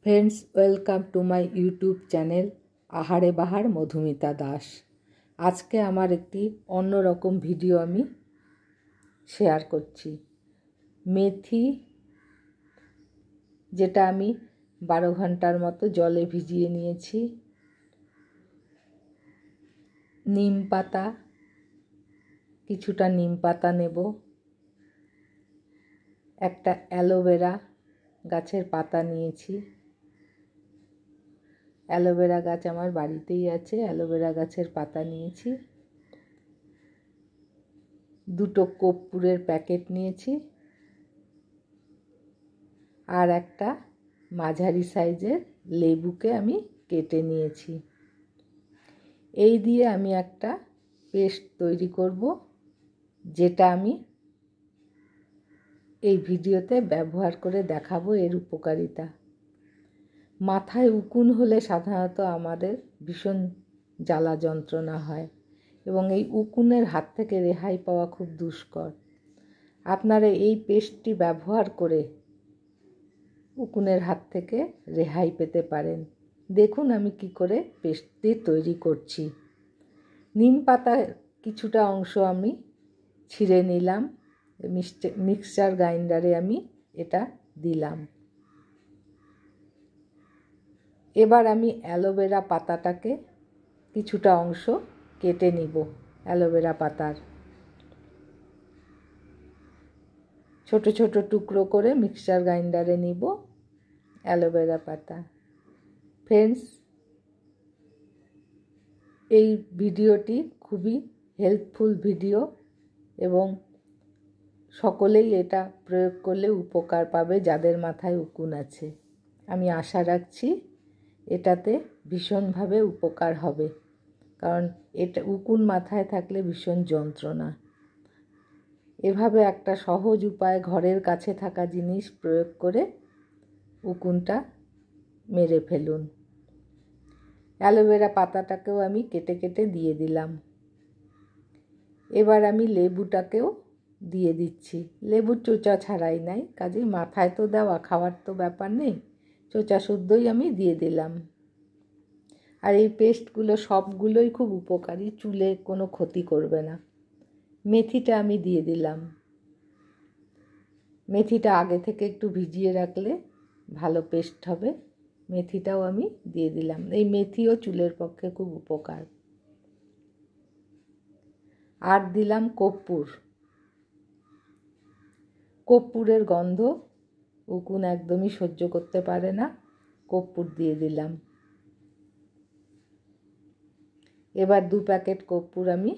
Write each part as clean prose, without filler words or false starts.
Friends welcome to my YouTube channel आहारे बाहार मधुमिता दास। आज के आमार एकटी अन्य रकम भिडियो आमी शेयर करछि। मेथी जेटा आमी 12 घंटार मतो जले भिजिए निएछि, नीम पाता किछुटा नीम पाता नेब, एकटा एलोवेरा गाछेर पाता निएछि। एलोवेरा गाछ आमार बाड़ीतेई आछे, एलोवेरा गाछेर पाता निएछि। दुटो कप्पुरेर पैकेट निएछि आर एकटा माझारी साइजेर लेबुके आमी केटे निएछि। এই দিয়ে আমি একটা পেস্ট তৈরি করব, যেটা আমি এই ভিডিওতে ব্যবহার করে দেখাবো এর উপকারিতা। মাথায় উকুন হলে সাধারণত আমাদের ভীষণ জ্বালা যন্ত্রণা হয় এবং এই উকুনের হাত থেকে রেহাই পাওয়া খুব দুষ্কর। আপনারা এই পেস্টটি ব্যবহার করে উকুনের হাত থেকে রেহাই পেতে পারেন। দেখুন আমি কি করে পেস্টটি তৈরি করছি। নিম পাতার কিছুটা অংশ আমি ছিঁড়ে নিলাম, মিক্সচার গ্রাইন্ডারে আমি এটা দিলাম। এবার আমি অ্যালোভেরা পাতাটাকে কিছুটা অংশ কেটে নিব। অ্যালোভেরা পাতার ছোট ছোট টুকরো করে মিক্সচার গ্রাইন্ডারে নিব অ্যালোভেরা পাতা। फ्रेंड्स এই ভিডিওটি খুবই হেল্পফুল ভিডিও এবং সকলেই এটা প্রয়োগ করলে উপকার পাবে যাদের মাথায় উকুন আছে। আমি আশা রাখছি এটাতে ভীষণভাবে উপকার হবে, কারণ এটা উকুন মাথায় থাকলে ভীষণ যন্ত্রণা। এভাবে একটা সহজ উপায় ঘরের কাছে থাকা জিনিস প্রয়োগ করে উকুনটা মেরে ফেলুন। অ্যালোভেরা পাতাটাকেও আমি কেটে কেটে দিয়ে দিলাম। এবার আমি লেবুটাকেও দিয়ে দিচ্ছি। লেবুর চোচা ছাড়াই নাই, কাজেই মাথায় তো দেওয়া, খাওয়ার তো ব্যাপার নেই, চোচা শুদ্ধই আমি দিয়ে দিলাম। আর এই পেস্টগুলো সবগুলোই খুব উপকারী, চুলে কোনো ক্ষতি করবে না। মেথিটা আমি দিয়ে দিলাম। মেথিটা আগে থেকে একটু ভিজিয়ে রাখলে ভালো পেস্ট হবে। মেথিটাও আমি দিয়ে দিলাম। এই মেথিও চুলের পক্ষে খুব উপকার। আর দিলাম কর্পূর। কর্পূরের গন্ধ উকুন একদমই সহ্য করতে পারে না, কর্পূর দিয়ে দিলাম। এবার 2 প্যাকেট কর্পূর আমি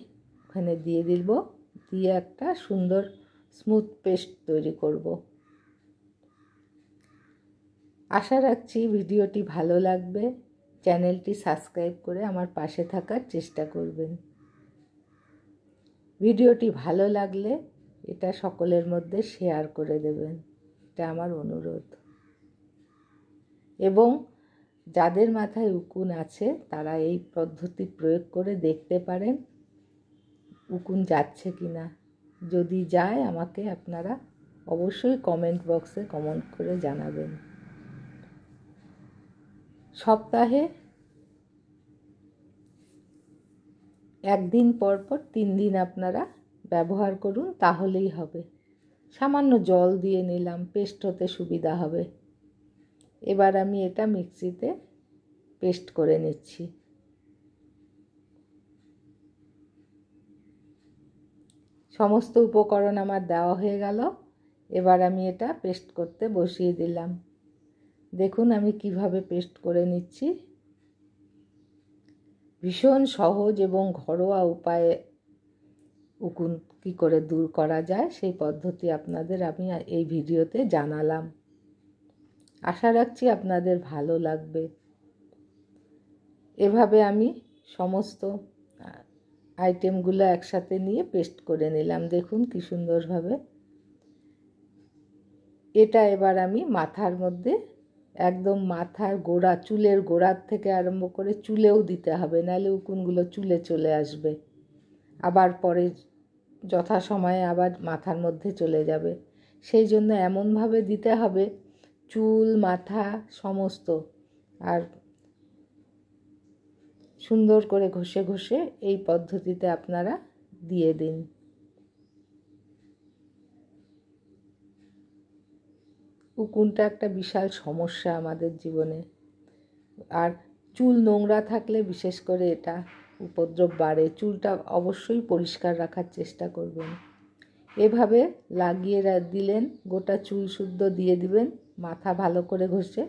ওখানে দিয়ে দিব, দিয়ে একটা সুন্দর স্মুথ পেস্ট তৈরি করব। আশা রাখছি ভিডিওটি ভালো লাগবে। চ্যানেলটি সাবস্ক্রাইব করে আমার পাশে থাকার চেষ্টা করবেন। ভিডিওটি ভালো লাগলে এটা সকলের মধ্যে শেয়ার করে দেবেন, এটা আমার অনুরোধ। এবং যাদের মাথায় উকুন আছে তারা এই পদ্ধতি প্রয়োগ করে দেখতে পারেন উকুন যাচ্ছে কি না। যদি যায় আমাকে আপনারা অবশ্যই কমেন্ট বক্সে কমেন্ট করে জানাবেন। সপ্তাহে একদিন পর পর 3 দিন আপনারা ব্যবহার করুন, তাহলেই হবে। সামান্য জল দিয়ে নিলাম, পেস্ট হতে সুবিধা হবে। এবার আমি এটা মিক্সিতে পেস্ট করে নিচ্ছি। সমস্ত উপকরণ আমার দেওয়া হয়ে গেল। এবার আমি এটা পেস্ট করতে বসিয়ে দিলাম। দেখুন আমি কিভাবে পেস্ট করে নিচ্ছি। ভীষণ সহজ এবং ঘরোয়া উপায়ে উকুন কী করে দূর করা যায় সেই পদ্ধতি আপনাদের আমি এই ভিডিওতে জানালাম। আশা রাখছি আপনাদের ভালো লাগবে। এভাবে আমি সমস্ত আইটেমগুলো একসাথে নিয়ে পেস্ট করে নিলাম। দেখুন কি সুন্দরভাবে। এটা এবার আমি মাথার মধ্যে একদম মাথার গোড়া, চুলের গোড়ার থেকে আরম্ভ করে চুলেও দিতে হবে, নাহলে উকুনগুলো চুলে চলে আসবে, আবার পরে যথাসময়ে আবার মাথার মধ্যে চলে যাবে। সেই জন্য এমনভাবে দিতে হবে চুল, মাথা সমস্ত। আর সুন্দর করে ঘষে ঘষে এই পদ্ধতিতে আপনারা দিয়ে দিন। উকুনটা একটা বিশাল সমস্যা আমাদের জীবনে। আর চুল নোংরা থাকলে বিশেষ করে এটা উপদ্রব বাড়ে। চুলটা অবশ্যই পরিষ্কার রাখার চেষ্টা করবেন। এভাবে লাগিয়ে দিলেন, গোটা চুল শুদ্ধ দিয়ে দিবেন, মাথা ভালো করে ঘষে।